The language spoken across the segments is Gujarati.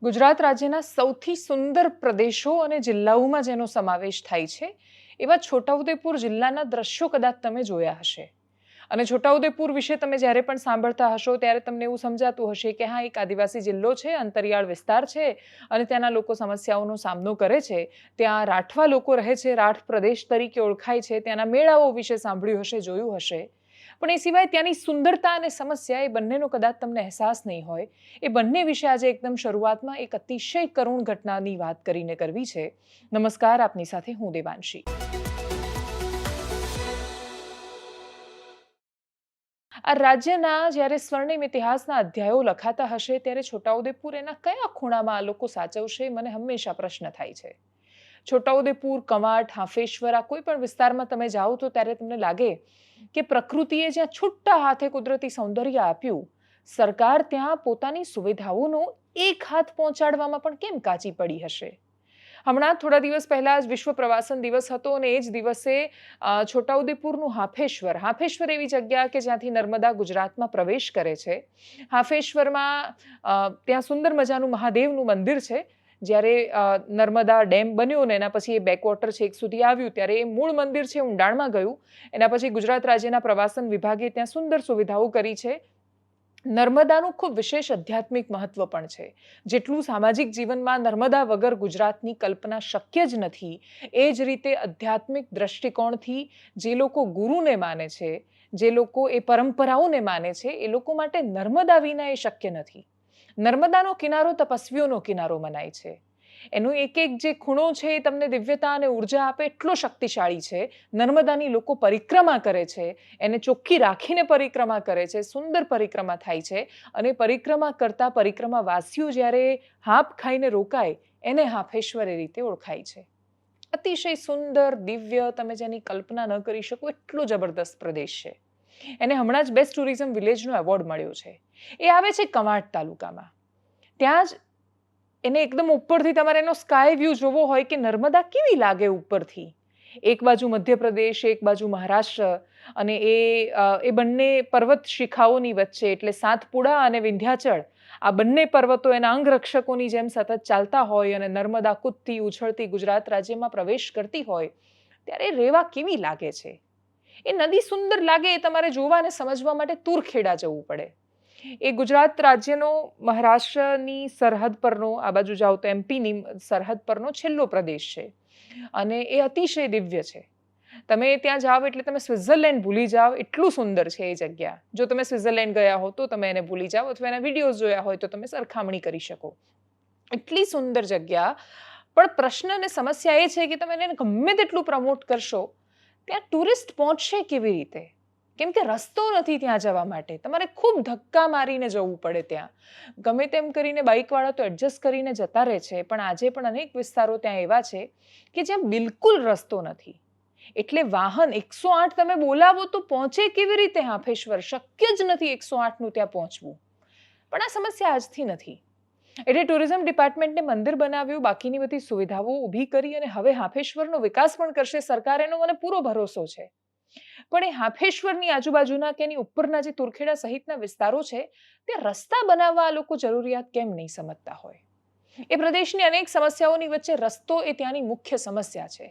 ગુજરાત રાજ્યના સૌથી સુંદર પ્રદેશો અને જિલ્લાઓમાં જેનો સમાવેશ થાય છે એવા છોટાઉદેપુર જિલ્લાના દ્રશ્યો કદાચ તમે જોયા હશે અને છોટાઉદેપુર વિશે તમે જ્યારે પણ સાંભળતા હશો ત્યારે તમને એવું સમજાતું હશે કે હા, એક આદિવાસી જિલ્લો છે, અંતરિયાળ વિસ્તાર છે અને ત્યાંના લોકો સમસ્યાઓનો સામનો કરે છે. ત્યાં રાઠવા લોકો રહે છે, રાઠ પ્રદેશ તરીકે ઓળખાય છે. ત્યાંના મેળાઓ વિશે સાંભળ્યું હશે, જોયું હશે. પણ એ સિવાય ત્યાંની સુંદરતા અને સમસ્યા એ બંનેનો કદાચ તમને અહેસાસ નહીં હોય. એ બંને વિશે આજે એકદમ શરૂઆતમાં એક અતિશય કરુણ ઘટનાની વાત કરીને કરવી છે. નમસ્કાર, આપની સાથે હું દેવાંશી. આ રાજ્યના જ્યારે સ્વર્ણિમ ઇતિહાસના અધ્યાયો લખાતા હશે ત્યારે છોટાઉદેપુર એના કયા ખૂણામાં આ લોકો સાચવશે, મને હંમેશા પ્રશ્ન થાય છે. છોટાઉદેપુર, કવાંટ, હાંફેશ્વર, આ કોઈ પણ વિસ્તારમાં તમે જાઓ તો ત્યારે તમને લાગે કે પ્રકૃતિએ જ્યાં છૂટા હાથે કુદરતી સૌંદર્ય આપ્યું, સરકાર ત્યાં પોતાની સુવિધાઓનો એક હાથ પહોંચાડવામાં પણ કેમ કાચી પડી હશે. હમણાં થોડા દિવસ પહેલા જ વિશ્વ પ્રવાસન દિવસ હતો અને એ જ દિવસે છોટાઉદેપુરનું હાંફેશ્વર એવી જગ્યા કે જ્યાંથી નર્મદા ગુજરાતમાં પ્રવેશ કરે છે. હાંફેશ્વરમાં ત્યાં સુંદર મજાનું મહાદેવનું મંદિર છે. જ્યારે નર્મદા ડેમ બન્યો ને એના પછી એ બેકવોટર છેક સુધી આવ્યું ત્યારે એ મૂળ મંદિર છે ઊંડાણમાં ગયું. એના પછી ગુજરાત રાજ્યના પ્રવાસન વિભાગે ત્યાં સુંદર સુવિધાઓ કરી છે. નર્મદાનું ખૂબ વિશેષ આધ્યાત્મિક મહત્વ પણ છે. જેટલું સામાજિક જીવનમાં નર્મદા વગર ગુજરાતની કલ્પના શક્ય જ નથી, એ જ રીતે આધ્યાત્મિક દ્રષ્ટિકોણથી જે લોકો ગુરુને માને છે, જે લોકો એ પરંપરાઓને માને છે, એ લોકો માટે નર્મદા વિના એ શક્ય નથી. નર્મદાનો કિનારો તપસ્વીઓનો કિનારો મનાય છે. એનો એક એક જે ખૂણો છે એ તમને દિવ્યતા અને ઉર્જા આપે એટલો શક્તિશાળી છે. નર્મદાની લોકો પરિક્રમા કરે છે, એને ચોખ્ખી રાખીને પરિક્રમા કરે છે, સુંદર પરિક્રમા થાય છે અને પરિક્રમા કરતા પરિક્રમાવાસીઓ જ્યારે હાંફ ખાઈને રોકાય એને હાંફેશ્વર એ રીતે ઓળખાય છે. અતિશય સુંદર, દિવ્ય, તમે જેની કલ્પના ન કરી શકો એટલો જબરદસ્ત પ્રદેશ છે. એને હમણાં જ બેસ્ટ ટુરિઝમ વિલેજનો એવોર્ડ મળ્યો છે. એ આવે છે કવાંટ તાલુકામાં. ત્યાં જ એને એકદમ ઉપરથી તમારે એનો સ્કાય વ્યૂ જોવો હોય કે નર્મદા કેવી લાગે ઉપરથી. એક બાજુ મધ્યપ્રદેશ, એક બાજુ મહારાષ્ટ્ર અને એ બંને પર્વત શિખાઓની વચ્ચે એટલે સાતપુડા અને વિંધ્યાચળ, આ બંને પર્વતો એના અંગરક્ષકોની જેમ સતત ચાલતા હોય અને નર્મદા કૂદતી ઉછળતી ગુજરાત રાજ્યમાં પ્રવેશ કરતી હોય ત્યારે રેવા કેવી લાગે છે. એ નદી સુંદર લાગે એ તમારે જોવા અને સમજવા માટે તુરખેડા જવું પડે. એ ગુજરાત રાજ્યનો મહારાષ્ટ્રની સરહદ પરનો, આ બાજુ જાઓ તો એમપીની સરહદ પરનો છેલ્લો પ્રદેશ છે અને એ અતિશય દિવ્ય છે. તમે ત્યાં જાઓ એટલે તમે સ્વિટ્ઝરલેન્ડ ભૂલી જાઓ, એટલું સુંદર છે એ જગ્યા. જો તમે સ્વિટ્ઝરલેન્ડ ગયા હો તો તમે એને ભૂલી જાઓ અથવા એના વિડીયોઝ જોયા હોય તો તમે સરખામણી કરી શકો. એટલી સુંદર જગ્યા. પણ પ્રશ્ન અને સમસ્યા એ છે કે તમે એને ગમે તેટલું પ્રમોટ કરશો, ત્યાં ટુરિસ્ટ પહોંચશે કેવી રીતે? કેમ કે રસ્તો નથી ત્યાં જવા માટે. તમારે ખૂબ ધક્કા મારીને જવું પડે ત્યાં. ગમે તેમ કરીને બાઇકવાળા તો એડજસ્ટ કરીને જતા રહે છે, પણ આજે પણ અનેક વિસ્તારો ત્યાં એવા છે કે જ્યાં બિલકુલ રસ્તો નથી. એટલે વાહન 108 તમે બોલાવો તો પહોંચે કેવી રીતે હાંફેશ્વર? શક્ય જ નથી 108નું ત્યાં પહોંચવું. પણ આ સમસ્યા આજથી નથી. એટલે ટુરિઝમ ડિપાર્ટમેન્ટને મંદિર બનાવ્યું, બાકીની બધી સુવિધાઓ ઊભી કરી અને હવે હાંફેશ્વરનો વિકાસ પણ કરશે સરકાર, એનો મને પૂરો ભરોસો છે. પણ એ હાંફેશ્વરની આજુબાજુના કે એની ઉપરના જે તુરખેડા સહિતના વિસ્તારો છે ત્યાં રસ્તા બનાવવા આ લોકો જરૂરિયાત કેમ નહીં સમજતા હોય. એ પ્રદેશની અનેક સમસ્યાઓની વચ્ચે રસ્તો એ ત્યાંની મુખ્ય સમસ્યા છે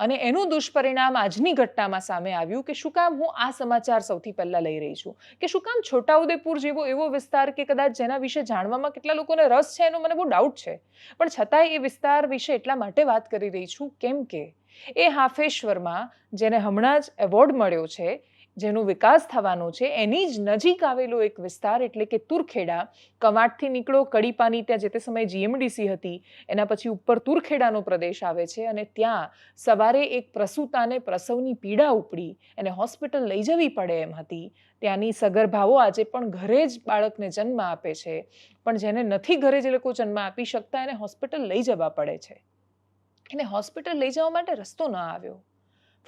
અને એનું દુષ્પરિણામ આજની ઘટનામાં સામે આવ્યું કે શું કામ હું આ સમાચાર સૌથી પહેલા લઈ રહી છું, કે શું કામ છોટાઉદેપુર જેવો એવો વિસ્તાર કે કદાચ જેના વિશે જાણવામાં કેટલા લોકોને રસ છે એનો મને બહુ ડાઉટ છે, પણ છતાંય એ વિસ્તાર વિશે એટલા માટે વાત કરી રહી છું કેમ કે એ હાંફેશ્વરમાં જેને હમણાં જ એવોર્ડ મળ્યો છે, જેનો વિકાસ થવાનો છે, એની જ નજીક આવેલો એક વિસ્તાર એટલે કે તુરખેડા. કવાંટથી નીકળો, કડીપાની ત્યાં જે તે સમયે જીએમડીસી હતી, એના પછી ઉપર તુરખેડાનો પ્રદેશ આવે છે અને ત્યાં સવારે એક પ્રસૂતાને પ્રસવની પીડા ઉપડી, એને હોસ્પિટલ લઈ જવી પડે એમ હતી. ત્યાંની સગર્ભાઓ આજે પણ ઘરે જ બાળકને જન્મ આપે છે, પણ જેને નથી ઘરે જે લોકો જન્મ આપી શકતા એને હોસ્પિટલ લઈ જવા પડે છે. એને હોસ્પિટલ લઈ જવા માટે રસ્તો ન આવ્યો.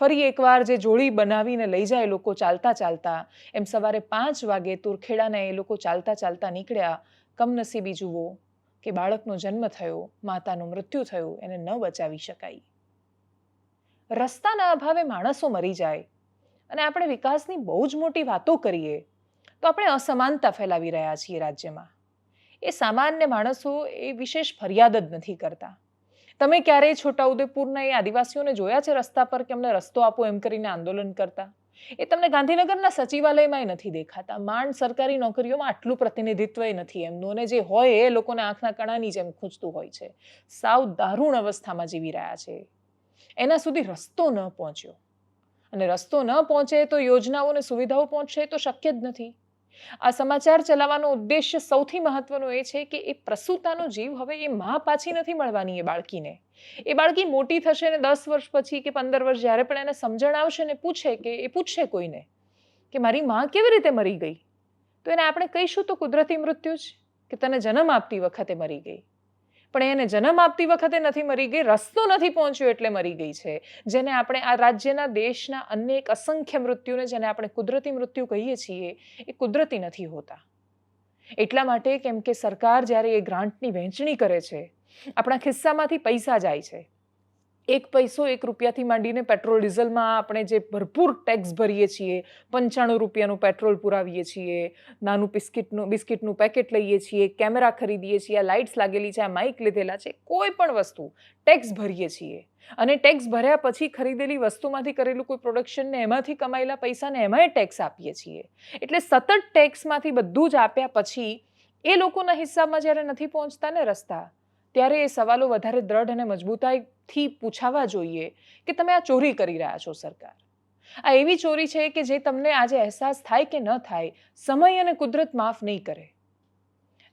ફરી એકવાર જે જોડી બનાવીને લઈ જાય લોકો ચાલતા ચાલતા, એમ સવારે 5 વાગે તુરખેડાને એ લોકો ચાલતા ચાલતા નીકળ્યા. કમનસીબી જુઓ કે બાળકનો જન્મ થયો, માતાનું મૃત્યુ થયું, એને ન બચાવી શકાય. રસ્તાના અભાવે માણસો મરી જાય અને આપણે વિકાસની બહુ જ મોટી વાતો કરીએ તો આપણે અસમાનતા ફેલાવી રહ્યા છીએ રાજ્યમાં. એ સામાન્ય માણસો એ વિશેષ ફરિયાદ જ નથી કરતા. તમે ક્યારેય છોટાઉદેપુરના એ આદિવાસીઓને જોયા છે રસ્તા પર કે અમને રસ્તો આપો એમ કરીને આંદોલન કરતા? એ તમને ગાંધીનગરના સચિવાલયમાં નથી દેખાતા. માંડ સરકારી નોકરીઓમાં આટલું પ્રતિનિધિત્વ નથી એમનું, અને જે હોય એ લોકોને આંખના કણાની જેમ ખૂંચતું હોય છે. સાવ દારૂણ અવસ્થામાં જીવી રહ્યા છે. એના સુધી રસ્તો ન પહોંચ્યો, અને રસ્તો ન પહોંચે તો યોજનાઓ અને સુવિધાઓ પહોંચશે તો શક્ય જ નથી. આ સમાચાર ચલાવવાનો ઉદ્દેશ્ય સૌથી મહત્વનો એ છે કે એ પ્રસૂતાનો જીવ હવે એ માં પાછી નથી મળવાની. એ બાળકીને, એ બાળકી મોટી થશે ને 10 વર્ષ પછી કે 15 વર્ષ જ્યારે પણ એને સમજણ આવશે ને પૂછશે કોઈને કે મારી માં કેવી રીતે મરી ગઈ, તો એને આપણે કહીશું તો કુદરતી મૃત્યુ જ, કે તને જન્મ આપતી વખતે મરી ગઈ. પણ એને જન્મ આપતી વખતે નથી મરી ગઈ, રસ્તો નથી પહોંચ્યો એટલે મરી ગઈ છે. જેને આપણે આ રાજ્યના, દેશના અનેક અસંખ્ય મૃત્યુને જેને આપણે કુદરતી મૃત્યુ કહીએ છીએ, એ કુદરતી નથી હોતા. એટલા માટે કેમ કે સરકાર જ્યારે એ ગ્રાન્ટની વહેંચણી કરે છે, આપણા ખિસ્સામાંથી પૈસા જાય છે. 1 પૈસો 1 રૂપિયાથી માંડીને પેટ્રોલ ડીઝલમાં આપણે જે ભરપૂર ટેક્સ ભરીએ છીએ, 95 રૂપિયાનું પેટ્રોલ પુરાવીએ છીએ, નાનું બિસ્કિટનું પેકેટ લઈએ છીએ, કેમેરા ખરીદીએ છીએ, આ લાઇટ્સ લાગેલી છે, આ માઇક લીધેલા છે, કોઈ પણ વસ્તુ ટેક્સ ભરીએ છીએ. અને ટેક્સ ભર્યા પછી ખરીદેલી વસ્તુમાંથી કરેલું કોઈ પ્રોડક્શનને એમાંથી કમાયેલા પૈસાને એમાંય ટેક્સ આપીએ છીએ. એટલે સતત ટેક્સમાંથી બધું જ આપ્યા પછી એ લોકોના હિસાબમાં જ્યારે નથી પહોંચતા ને રસ્તા, ત્યારે એ સવાલો વધારે દ્રઢ અને મજબૂતાઈથી પૂછાવા જોઈએ કે તમે આ ચોરી કરી રહ્યા છો સરકાર. આ એવી ચોરી છે કે જે તમને આજે અહેસાસ થાય કે ન થાય, સમય અને કુદરત માફ નહીં કરે.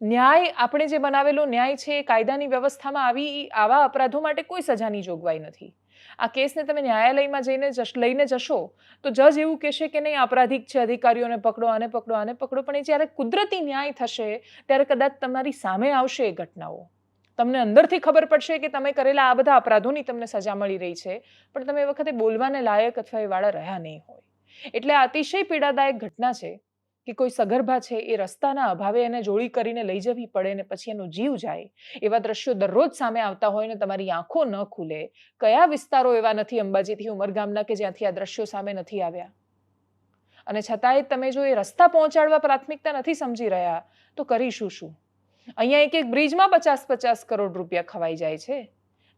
ન્યાય, આપણે જે બનાવેલો ન્યાય છે, કાયદાની વ્યવસ્થામાં આવા અપરાધો માટે કોઈ સજાની જોગવાઈ નથી. આ કેસને તમે ન્યાયાલયમાં લઈને જશો તો જજ એવું કહેશે કે નહીં, અપરાધિક છે, અધિકારીઓને પકડો, આને પકડો, આને પકડો. પણ એ જ્યારે કુદરતી ન્યાય થશે ત્યારે કદાચ તમારી સામે આવશે એ ઘટનાઓ. તમને અંદરથી ખબર પડશે કે તમે કરેલા આ બધા અપરાધોની તમને સજા મળી રહી છે, પણ તમે એ વખતે બોલવાને લાયક અથવા એ વાળા રહ્યા નહીં હોય. એટલે આ અતિશય પીડાદાયક ઘટના છે કે કોઈ સગર્ભા છે એ રસ્તાના અભાવે એને જોડી કરીને લઈ જવી પડે ને પછી એનો જીવ જાય. એવા દ્રશ્યો દરરોજ સામે આવતા હોય ને તમારી આંખો ન ખુલે. કયા વિસ્તારો એવા નથી અંબાજીથી ઉમરગામના કે જ્યાંથી આ દ્રશ્યો સામે નથી આવ્યા? અને છતાંય તમે જો એ રસ્તા પહોંચાડવા પ્રાથમિકતા નથી સમજી રહ્યા તો કરીશું શું? અહીંયા એક બ્રિજમાં 50-50 કરોડ રૂપિયા ખવાઈ જાય છે.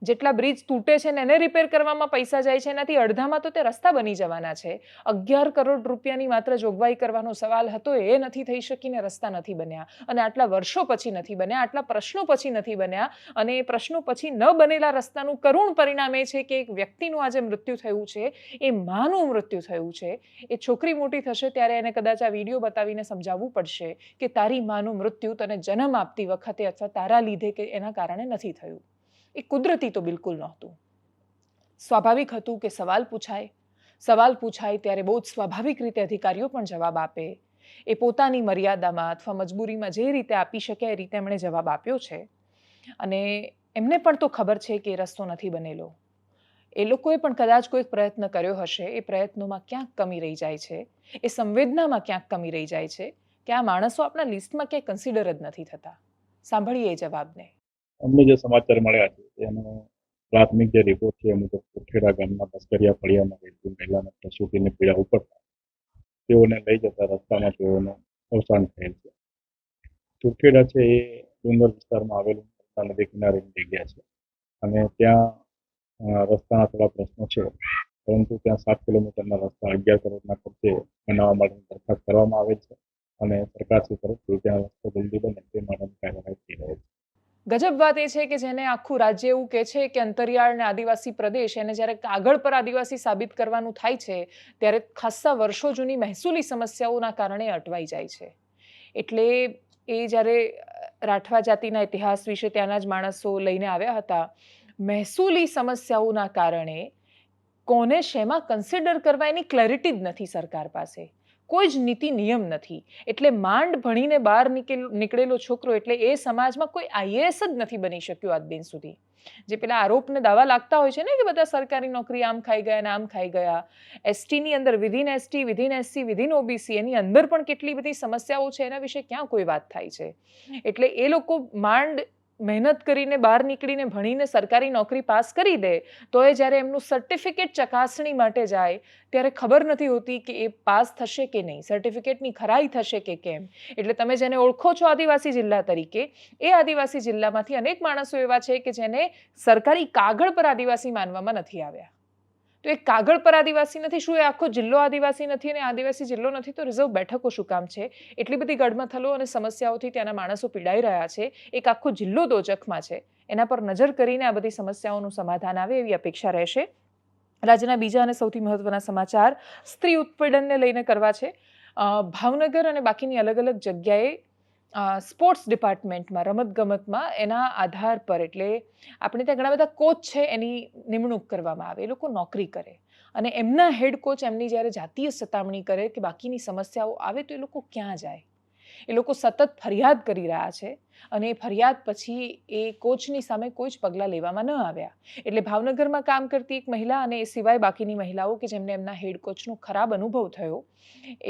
જેટલા બ્રિજ તૂટે છે ને એને રિપેર કરવામાં પૈસા જાય છે, એનાથી અડધામાં તો તે રસ્તા બની જવાના છે. 11 કરોડ રૂપિયાની માત્ર જોગવાઈ કરવાનો સવાલ હતો, એ નથી થઈ શકીને રસ્તા નથી બન્યા. અને આટલા વર્ષો પછી નથી બન્યા, આટલા પ્રશ્નો પછી નથી બન્યા. અને એ પ્રશ્નો પછી ન બનેલા રસ્તાનું કરુણ પરિણામ એ છે કે એક વ્યક્તિનું આજે મૃત્યુ થયું છે, એ માનું મૃત્યુ થયું છે. એ છોકરી મોટી થશે ત્યારે એને કદાચ આ વિડીયો બતાવીને સમજાવવું પડશે કે તારી માનું મૃત્યુ તને જન્મ આપતી વખતે અથવા તારા લીધે કે એના કારણે નથી થયું. એ કુદરતી તો બિલકુલ નહોતું. સ્વાભાવિક હતું કે સવાલ પૂછાય ત્યારે બહુ જ સ્વાભાવિક રીતે અધિકારીઓ પણ જવાબ આપે. એ પોતાની મર્યાદામાં અથવા મજબૂરીમાં જે રીતે આપી શકે એ રીતે એમણે જવાબ આપ્યો છે. અને એમને પણ તો ખબર છે કે એ રસ્તો નથી બનેલો. એ લોકોએ પણ કદાચ કોઈ પ્રયત્ન કર્યો હશે. એ પ્રયત્નોમાં ક્યાંક કમી રહી જાય છે, એ સંવેદનામાં ક્યાંક કમી રહી જાય છે કે આ માણસો આપણા લિસ્ટમાં ક્યાંય કન્સિડર જ નથી થતા. સાંભળીએ એ જવાબને. અમને જે સમાચાર મળ્યા છે એનો પ્રાથમિક જે રિપોર્ટ છે એ મુજબ કુરખેડા ગામના બસ્કરિયા ફળિયામાં રહેતી મહિલાને પ્રસૂતિની પીડા ઉપડતા તેઓને લઈ જતા રસ્તામાં તેઓનું અવસાન થયેલ છે. કુરખેડા છે એ ડુંગર વિસ્તારમાં આવેલું નદી કિનારેની જગ્યા છે અને ત્યાં રસ્તાના થોડા પ્રશ્નો છે, પરંતુ ત્યાં 7 કિલોમીટરના રસ્તા 11 કરોડના ખર્ચે બનાવવા માટેની દરખાસ્ત કરવામાં આવે છે અને સરકારશ્રી તરફથી ત્યાં રસ્તો જલ્દી બને તે માટેની કાર્યવાહી થઈ રહી છે. ગજબ વાત એ છે કે જેને આખું રાજ્ય એવું કહે છે કે અંતરિયાળ અને આદિવાસી પ્રદેશ, એને જ્યારે કાગળ પર આદિવાસી સાબિત કરવાનું થાય છે ત્યારે ખાસ્સા વર્ષો જૂની મહેસૂલી સમસ્યાઓના કારણે અટવાઈ જાય છે. એટલે એ જ્યારે રાઠવા જાતિના ઇતિહાસ વિશે ત્યાંના જ માણસો લઈને આવ્યા હતા. મહેસૂલી સમસ્યાઓના કારણે કોને શેમાં કન્સિડર કરવા એની ક્લેરિટી જ નથી સરકાર પાસે. કોઈ જ નીતિ નિયમ નથી. એટલે માંડ ભણીને બહાર નીકળેલો છોકરો એટલે એ સમાજમાં કોઈ IAS જ નથી બની શક્યો આજ દિન સુધી. જે પેલા આરોપને દાવા લાગતા હોય છે ને કે બધા સરકારી નોકરી આમ ખાઈ ગયા ને આમ ખાઈ ગયા. એસટીની અંદર within ST, within SC, within OBC, એની અંદર પણ કેટલી બધી સમસ્યાઓ છે એના વિશે ક્યાં કોઈ વાત થાય છે. એટલે એ લોકો માંડ મહેનત કરીને બહાર નીકળીને ભણીને સરકારી નોકરી પાસ કરી દે તો એ જ્યારે એમનું સર્ટિફિકેટ ચકાસણી માટે જાય ત્યારે ખબર નથી હોતી કે એ પાસ થશે કે નહીં, સર્ટિફિકેટની ખરાઈ થશે કે કેમ. એટલે તમે જેને ઓળખો છો આદિવાસી જિલ્લા તરીકે, એ આદિવાસી જિલ્લામાંથી અનેક માણસો એવા છે કે જેને સરકારી કાગળ પર આદિવાસી માનવામાં નથી આવ્યા. તો એ કાગળ પર આદિવાસી નથી, શું એ આખો જિલ્લો આદિવાસી નથી અને આદિવાસી જિલ્લો નથી તો રિઝર્વ બેઠકો શું કામ છે? એટલી બધી ગડમથલો અને સમસ્યાઓથી ત્યાંના માણસો પીડાઈ રહ્યા છે, એક આખો જિલ્લો દોજખમાં છે. એના પર નજર કરીને આ બધી સમસ્યાઓનું સમાધાન આવે એવી અપેક્ષા રહેશે. રાજ્યના બીજા અને સૌથી મહત્વના સમાચાર સ્ત્રી ઉત્પીડનને લઈને કરવા છે. ભાવનગર અને બાકીની અલગ અલગ જગ્યાએ સ્પોર્ટ્સ ડિપાર્ટમેન્ટમાં, રમતગમતમાં એના આધાર પર, એટલે આપણે ત્યાં ઘણા બધા કોચ છે એની નિમણૂક કરવામાં આવે, એ લોકો નોકરી કરે અને એમના હેડ કોચ એમની જ્યારે જાતીય સતામણી કરે કે બાકીની સમસ્યાઓ આવે તો એ લોકો ક્યાં જાય? એ લોકો સતત ફરિયાદ કરી રહ્યા છે અને એ ફરિયાદ પછી એ કોચની સામે કોઈ જ પગલાં લેવામાં ન આવ્યા. એટલે ભાવનગરમાં કામ કરતી એક મહિલા અને એ સિવાય બાકીની મહિલાઓ કે જેમને એમના હેડ કોચનો ખરાબ અનુભવ થયો,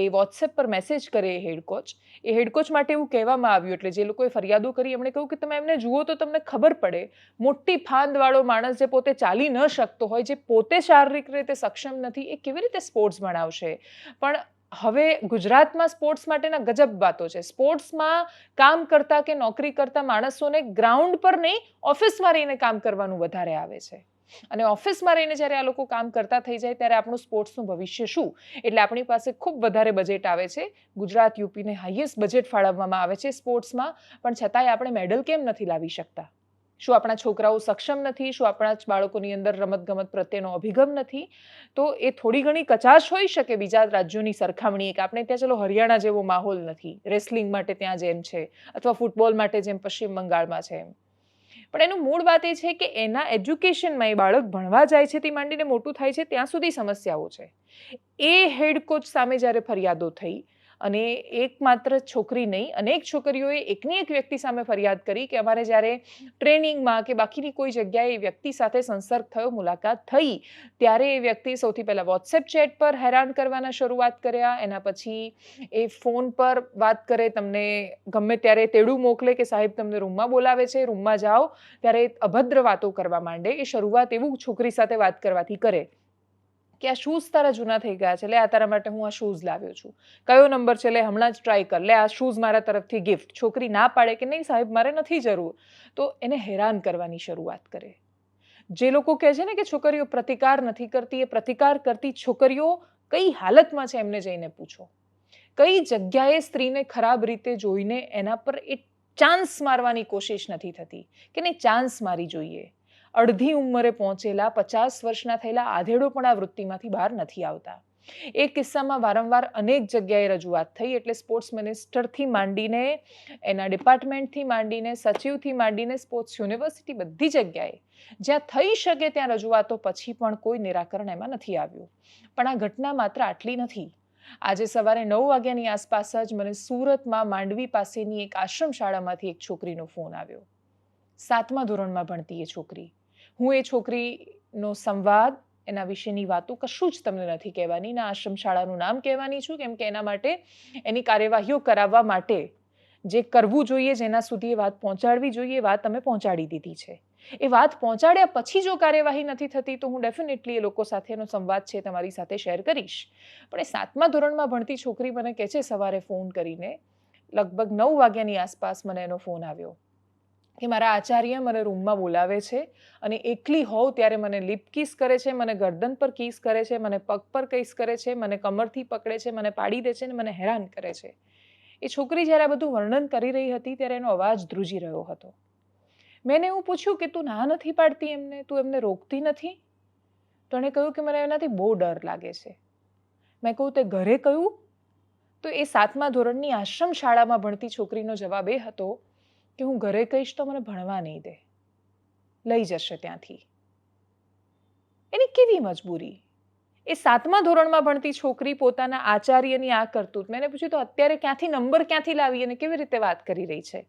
એ વોટ્સએપ પર મેસેજ કરે એ હેડ કોચ માટે એવું કહેવામાં આવ્યું, એટલે જે લોકોએ ફરિયાદો કરી એમણે કહ્યું કે તમે એમને જુઓ તો તમને ખબર પડે, મોટી ફાંદવાળો માણસ જે પોતે ચાલી ન શકતો હોય, જે પોતે શારીરિક રીતે સક્ષમ નથી, એ કેવી રીતે સ્પોર્ટ્સ ભણાવશે? પણ હવે ગુજરાતમાં સ્પોર્ટ્સ માટેના ગજબ વાતો છે. સ્પોર્ટ્સમાં કામ કરતા કે નોકરી કરતા માણસોને ગ્રાઉન્ડ પર નહીં, ઓફિસમાં રહીને કામ કરવાનું વધારે આવે છે. અને ઓફિસમાં રહીને જ્યારે આ લોકો કામ કરતા થઈ જાય ત્યારે આપણું સ્પોર્ટ્સનું ભવિષ્ય શું? એટલે આપણી પાસે ખૂબ વધારે બજેટ આવે છે. ગુજરાત યુપીને હાઈએસ્ટ બજેટ ફાળવવામાં આવે છે સ્પોર્ટ્સમાં, પણ છતાંય આપણે મેડલ કેમ નથી લાવી શકતા? શું આપણા છોકરાઓ સક્ષમ નથી? શું આપણા બાળકોની અંદર રમતગમત પ્રત્યેનો અભિગમ નથી? તો એ થોડી ઘણી કચાશ હોઈ શકે બીજા રાજ્યોની સરખામણીએ, કે આપણે ત્યાં ચલો હરિયાણા જેવો માહોલ નથી, રેસલિંગ માટે ત્યાં જેમ છે, અથવા ફૂટબોલ માટે જેમ પશ્ચિમ બંગાળમાં છે એમ. પણ એનું મૂળ વાત એ છે કે એના એજ્યુકેશનમાં એ બાળક ભણવા જાય છે તે માંડીને મોટું થાય છે ત્યાં સુધી સમસ્યાઓ છે. એ હેડ કોચ સામે જ્યારે ફરિયાદો થઈ અને એક માત્ર છોકરી નહીં, અનેક છોકરીઓએ એકની એક વ્યક્તિ સામે ફરિયાદ કરી કે અમારે જ્યારે ટ્રેનિંગમાં કે બાકીની કોઈ જગ્યાએ એ વ્યક્તિ સાથે સંસર્ગ થયો, મુલાકાત થઈ, ત્યારે એ વ્યક્તિ સૌથી પહેલાં વોટ્સએપ ચેટ પર હેરાન કરવાના શરૂઆત કર્યા. એના પછી એ ફોન પર વાત કરે, તમને ગમે ત્યારે તેડું મોકલે કે સાહેબ તમને રૂમમાં બોલાવે છે, રૂમમાં જાઓ, ત્યારે અભદ્ર વાતો કરવા માંડે. એ શરૂઆત એવું છોકરી સાથે વાત કરવાથી કરે કે આ શૂઝ તારા જૂના થઈ ગયા છે, લે આ તારા માટે હું આ શૂઝ લાવ્યો છું, કયો નંબર છે, લે હમણાં જ ટ્રાય કર, લે આ શૂઝ મારા તરફથી ગિફ્ટ. છોકરી ના પાડે કે નહીં સાહેબ મારે નથી જરૂર, તો એને હેરાન કરવાની શરૂઆત કરે. જે લોકો કહે છે ને કે છોકરીઓ પ્રતિકાર નથી કરતી, એ પ્રતિકાર કરતી છોકરીઓ કઈ હાલતમાં છે એમને જઈને પૂછો. કઈ જગ્યાએ સ્ત્રીને ખરાબ રીતે જોઈને એના પર એ ચાન્સ મારવાની કોશિશ નથી થતી કે નહીં ચાન્સ મારી જોઈએ. અડધી ઉંમરે પહોંચેલા 50 વર્ષના થયેલા આધેડો પણ આ વૃત્તિમાંથી બહાર નથી આવતા. એ કિસ્સામાં વારંવાર અનેક જગ્યાએ રજૂઆત થઈ, એટલે સ્પોર્ટ્સ મિનિસ્ટરથી માંડીને, એના ડિપાર્ટમેન્ટથી માંડીને, સચિવથી માંડીને, સ્પોર્ટ્સ યુનિવર્સિટી, બધી જગ્યાએ જ્યાં થઈ શકે ત્યાં રજૂઆતો પછી પણ કોઈ નિરાકરણ એમાં નથી આવ્યું. પણ આ ઘટના માત્ર આટલી નથી. આજે સવારે 9 વાગ્યાની આસપાસ જ મને સુરતમાં માંડવી પાસેની એક આશ્રમ શાળામાંથી એક છોકરીનો ફોન આવ્યો. 7મા ધોરણમાં ભણતી એ છોકરી. હું એ છોકરીનો સંવાદ, એના વિશેની વાતો કશું જ તમને નથી કહેવાની, ના આશ્રમ શાળાનું નામ કહેવાની છું, કેમ કે એના માટે એની કાર્યવાહીઓ કરાવવા માટે જે કરવું જોઈએ, જેના સુધી એ વાત પહોંચાડવી જોઈએ, એ વાત અમે પહોંચાડી દીધી છે. એ વાત પહોંચાડ્યા પછી જો કાર્યવાહી નથી થતી તો હું ડેફિનેટલી એ લોકો સાથેનો સંવાદ છે તમારી સાથે શેર કરીશ. પણ એ 7મા ધોરણમાં ભણતી છોકરી મને કહે છે સવારે ફોન કરીને, લગભગ 9 વાગ્યાની આસપાસ મને એનો ફોન આવ્યો કે મારા આચાર્ય મને રૂમમાં બોલાવે છે અને એકલી હોઉં ત્યારે મને લિપ કિસ કરે છે, મને ગરદન પર કિસ કરે છે, મને પગ પર કિસ કરે છે, મને કમરથી પકડે છે, મને પાડી દે છે અને મને હેરાન કરે છે. એ છોકરી જ્યારે આ બધું વર્ણન કરી રહી હતી ત્યારે એનો અવાજ ધ્રુજી રહ્યો હતો. મેં એવું પૂછ્યું કે તું ના નથી પાડતી એમને, તું એમને રોકતી નથી? તો એણે કહ્યું કે મને એનાથી બહુ ડર લાગે છે. મેં કહ્યું તે ઘરે કહ્યું? તો એ 7મા ધોરણની આશ્રમ શાળામાં ભણતી છોકરીનો જવાબ એ હતો કે હું ઘરે કહીશ તો મને ભણવા નહીં દે, લઈ જશે ત્યાંથી. એની કેવી મજબૂરી! એ 7મા ધોરણમાં ભણતી છોકરી પોતાના આચાર્યની આ કરતૂત. મેં પૂછ્યું તો અત્યારે ક્યાંથી નંબર ક્યાંથી લાવી અને કેવી રીતે વાત કરી રહી છે?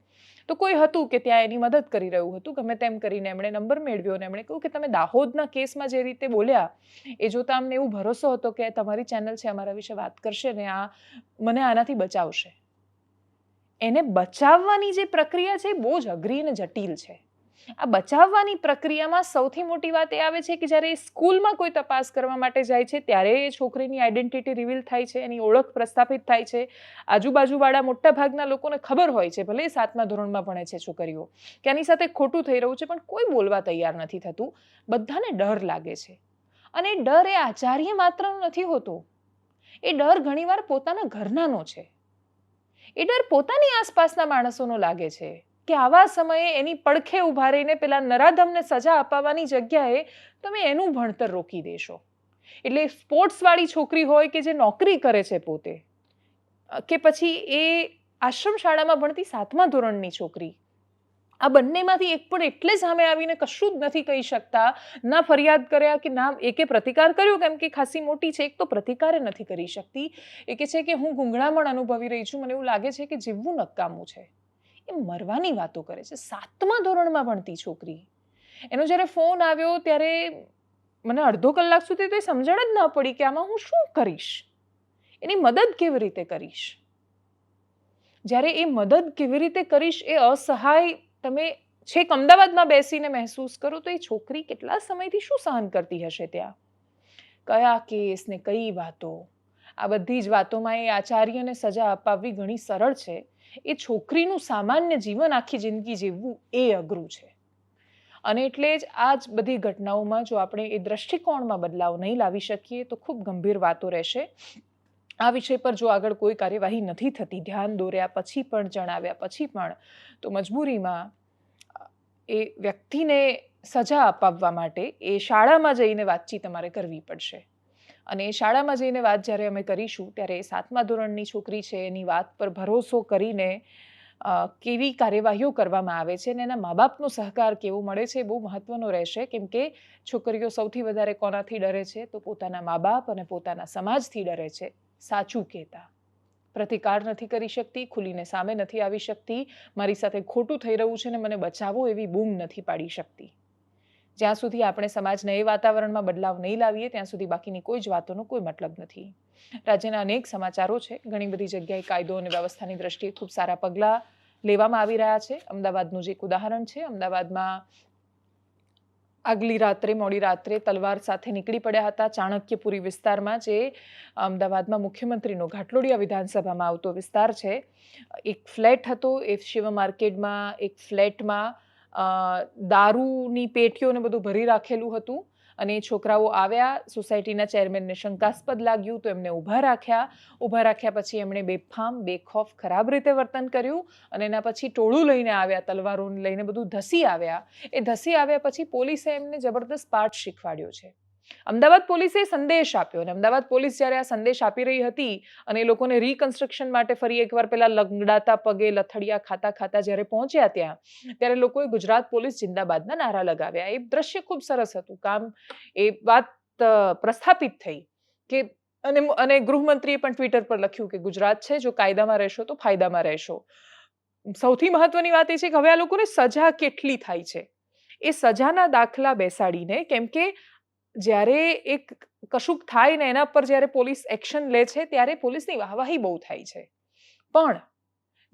તો કોઈ હતું કે ત્યાં એની મદદ કરી રહ્યું હતું. ગમે તેમ કરીને એમણે નંબર મેળવ્યો અને એમણે કહ્યું કે તમે દાહોદના કેસમાં જે રીતે બોલ્યા એ જોતા અમને એવું ભરોસો હતો કે તમારી ચેનલ છે, અમારા વિશે વાત કરશે ને આ મને આનાથી બચાવશે. એને બચાવવાની જે પ્રક્રિયા છે એ બહુ જ અઘરી અને જટિલ છે. આ બચાવવાની પ્રક્રિયામાં સૌથી મોટી વાત એ આવે છે કે જ્યારે એ સ્કૂલમાં કોઈ તપાસ કરવા માટે જાય છે ત્યારે એ છોકરીની આઈડેન્ટિટી રિવીલ થાય છે, એની ઓળખ પ્રસ્થાપિત થાય છે. આજુબાજુવાળા મોટા ભાગના લોકોને ખબર હોય છે, ભલે 7મા ધોરણમાં ભણે છે છોકરીઓ, કે આની સાથે ખોટું થઈ રહ્યું છે, પણ કોઈ બોલવા તૈયાર નથી થતું. બધાને ડર લાગે છે. અને એ ડર એ આચાર્ય માત્રનો નથી હોતો. એ ડર ઘણીવાર પોતાના ઘરનાનો છે. એ ડર પોતાની આસપાસના માણસોનો લાગે છે કે આવા સમયે એની પડખે ઊભા રહીને પેલા નરાધમને સજા અપાવવાની જગ્યાએ તમે એનું ભણતર રોકી દેશો. એટલે સ્પોર્ટ્સવાળી છોકરી હોય કે જે નોકરી કરે છે પોતે, કે પછી એ આશ્રમ શાળામાં ભણતી 7મા ધોરણની છોકરી, આ બંનેમાંથી એક પણ એટલે સામે આવીને કશું જ નથી કહી શકતા, ના ફરિયાદ કર્યા કે ના એકે પ્રતિકાર કર્યો, કેમ કે ખાસી મોટી છે, એક તો પ્રતિકાર નથી કરી શકતી. એ કે છે કે હું ગૂંગળામણ અનુભવી રહી છું, મને એવું લાગે છે કે જીવવું નકામું છે. એ મરવાની વાતો કરે છે. 7મા ધોરણમાં ભણતી છોકરી. એનો જ્યારે ફોન આવ્યો ત્યારે મને અડધો કલાક સુધી તો એ સમજણ જ ન પડી કે આમાં હું શું કરીશ, એની મદદ કેવી રીતે કરીશ. જ્યારે એ મદદ કેવી રીતે કરીશ એ અસહાય તમે છેક અમદાવાદમાં બેસીને મહેસૂસ કરો તો એ છોકરી કેટલા સમયથી શું સહન કરતી હશે ત્યાં. કયા કેસ ને કઈ વાતો, આ બધી જ વાતોમાં એ આચાર્યને સજા અપાવવી ઘણી સરળ છે. એ છોકરીનું સામાન્ય જીવન આખી જિંદગી જીવવું એ અઘરું છે. અને એટલે જ આ જ બધી ઘટનાઓમાં જો આપણે એ દ્રષ્ટિકોણમાં બદલાવ નહીં લાવી શકીએ તો ખૂબ ગંભીર વાતો રહેશે. આ વિષય પર જો આગળ કોઈ કાર્યવાહી નથી થતી, ધ્યાન દોર્યા પછી પણ, જણાવ્યા પછી પણ, તો મજબૂરીમાં એ વ્યક્તિને સજા અપાવવા માટે એ શાળામાં જઈને વાતચીત અમારે કરવી પડશે. અને એ શાળામાં જઈને વાત જ્યારે અમે કરીશું ત્યારે 7મા ધોરણની છોકરી છે એની વાત પર ભરોસો કરીને કેવી કાર્યવાહીઓ કરવામાં આવે છે અને એના મા બાપનો સહકાર કેવો મળે છે એ બહુ મહત્વનો રહેશે. કેમ કે છોકરીઓ સૌથી વધારે કોનાથી ડરે છે તો પોતાના મા બાપ અને પોતાના સમાજથી ડરે છે. સાચું કહેતા, પ્રતિકાર નથી કરી શકતી, ખુલીને સામે નથી આવી શકતી, મારી સાથે ખોટું થઈ રહ્યું છે ને મને બચાવો એવી બૂમ નથી પાડી શકતી. જ્યાં સુધી આપણે સમાજના એ વાતાવરણમાં બદલાવ નહીં લાવીએ ત્યાં સુધી બાકીની કોઈ જ વાતોનો કોઈ મતલબ નથી. રાજ્યના અનેક સમાચારો છે, ઘણી બધી જગ્યાએ કાયદો અને વ્યવસ્થાની દ્રષ્ટિએ ખૂબ સારા પગલાં લેવામાં આવી રહ્યા છે. અમદાવાદનું જ એક ઉદાહરણ છે. અમદાવાદમાં આગલી રાત્રે, મોડી રાત્રે તલવાર સાથે નીકળી પડ્યા હતા ચાણક્યપુરી વિસ્તારમાં, જે અમદાવાદમાં મુખ્યમંત્રીનો ઘાટલોડિયા વિધાનસભામાં આવતો વિસ્તાર છે. એક ફ્લેટ હતો, એ શિવ માર્કેટમાં એક ફ્લેટમાં દારૂની પેટીઓને બધું ભરી રાખેલું હતું અને છોકરાઓ આવ્યા. સોસાયટીના ચેરમેનને શંકાસ્પદ લાગ્યું તો એમને ઊભા રાખ્યા પછી એમણે બેફામ બેખોફ ખરાબ રીતે વર્તન કર્યું અને એના પછી ટોળું લઈને આવ્યા, તલવારોને લઈને બધું ધસી આવ્યા. એ ધસી આવ્યા પછી પોલીસે એમને જબરદસ્ત પાઠ શીખવાડ્યો છે. અમદાવાદ પોલીસે સંદેશ આપ્યો અને અમદાવાદ પોલીસ જ્યારે આ સંદેશ આપી રહી હતી અને એ લોકોને રિકન્સ્ટ્રક્શન માટે ફરી એકવાર પેલા લંગડાતા પગે લથડિયા ખાતા જ્યારે પહોંચ્યા ત્યાં, ત્યારે લોકોએ ગુજરાત પોલીસ જિંદાબાદના નારા લગાવ્યા. એ દ્રશ્ય ખૂબ સરસ હતું. એ વાત પ્રસ્થાપિત થઈ કે અને ગૃહમંત્રીએ પણ ટ્વિટર પર લખ્યું કે ગુજરાત છે, જો કાયદામાં રહેશો તો ફાયદામાં રહેશો. સૌથી મહત્વની વાત એ છે કે હવે આ લોકોને સજા કેટલી થાય છે એ સજાના દાખલા બેસાડીને, કેમ કે જ્યારે એક કશુંક થાય ને એના પર જ્યારે પોલીસ એક્શન લે છે ત્યારે પોલીસની વાહવાહી બહુ થાય છે, પણ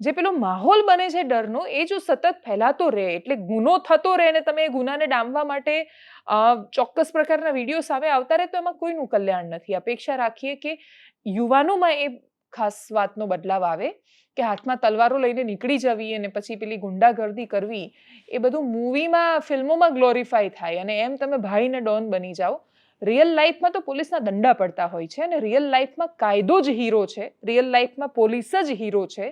જે પેલો માહોલ બને છે ડરનો એ જો સતત ફેલાતો રહે, એટલે ગુનો થતો રહે ને તમે એ ગુનાને ડામવા માટે ચોક્કસ પ્રકારના વિડીયો સામે આવતા રહે તો એમાં કોઈનું કલ્યાણ નથી. અપેક્ષા રાખીએ કે યુવાનોમાં એ ખાસ વાતનો બદલાવ આવે કે હાથમાં તલવારો લઈને નીકળી જવી અને પછી પેલી ગુંડાગર્દી કરવી એ બધું મૂવીમાં, ફિલ્મોમાં ગ્લોરીફાય થાય અને એમ તમે ભાઈને ડોન બની જાઓ. રિયલ લાઈફમાં તો પોલીસના દંડા પડતા હોય છે અને રિયલ લાઈફમાં કાયદો જ હીરો છે, રિયલ લાઈફમાં પોલીસ જ હીરો છે.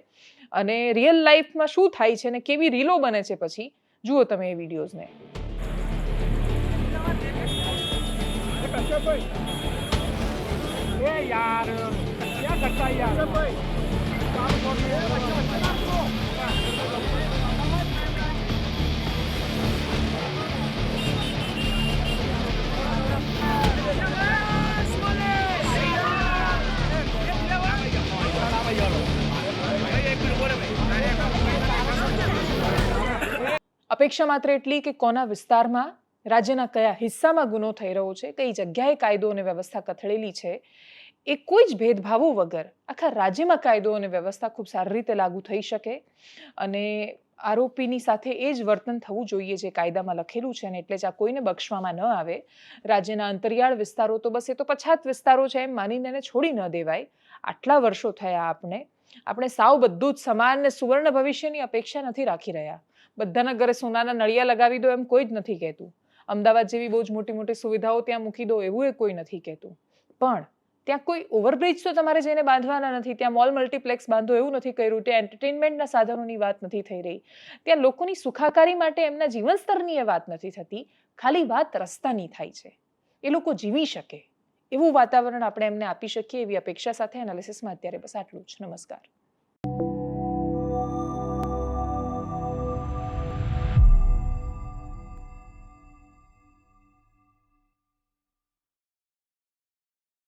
અને રિયલ લાઈફમાં શું થાય છે અને કેવી રીલો બને છે પછી જુઓ તમે એ વિડીયોઝને. અપેક્ષા માત્ર એટલી કે કોના વિસ્તારમાં, રાજ્યના કયા હિસ્સામાં ગુનો થઈ રહ્યો છે, કઈ જગ્યાએ કાયદો અને વ્યવસ્થા કથળેલી છે એ કોઈ જ ભેદભાવો વગર આખા રાજ્યમાં કાયદો અને વ્યવસ્થા ખૂબ સારી રીતે લાગુ થઈ શકે અને આરોપીની સાથે એ જ વર્તન થવું જોઈએ જે કાયદામાં લખેલું છે, અને એટલે જ આ કોઈને બક્ષવામાં ન આવે. રાજ્યના અંતરિયાળ વિસ્તારો તો બસ એ તો પછાત વિસ્તારો છે એમ માનીને એને છોડી ન દેવાય. આટલા વર્ષો થયા આપણે સાવ બધું જ સમાન ને સુવર્ણ ભવિષ્યની અપેક્ષા નથી રાખી રહ્યા. બધાના ઘરે સોનાના નળિયા લગાવી દો એમ કોઈ જ નથી કહેતું. અમદાવાદ જેવી બહુ જ મોટી મોટી સુવિધાઓ ત્યાં મૂકી દો એવું એ કોઈ નથી કહેતું. પણ ત્યાં કોઈ ઓવરબ્રિજ તો તમારે જઈને બાંધવાના નથી, ત્યાં મોલ મલ્ટીપ્લેક્સ બાંધો એવું નથી કર્યું, ત્યાં એન્ટરટેનમેન્ટના સાધનોની વાત નથી થઈ રહી, ત્યાં લોકોની સુખાકારી માટે એમના જીવન સ્તરની એ વાત નથી થતી. ખાલી વાત રસ્તાની થાય છે. એ લોકો જીવી શકે એવું વાતાવરણ આપણે એમને આપી શકીએ એવી અપેક્ષા સાથે એનાલિસિસમાં અત્યારે બસ આટલું જ. નમસ્કાર.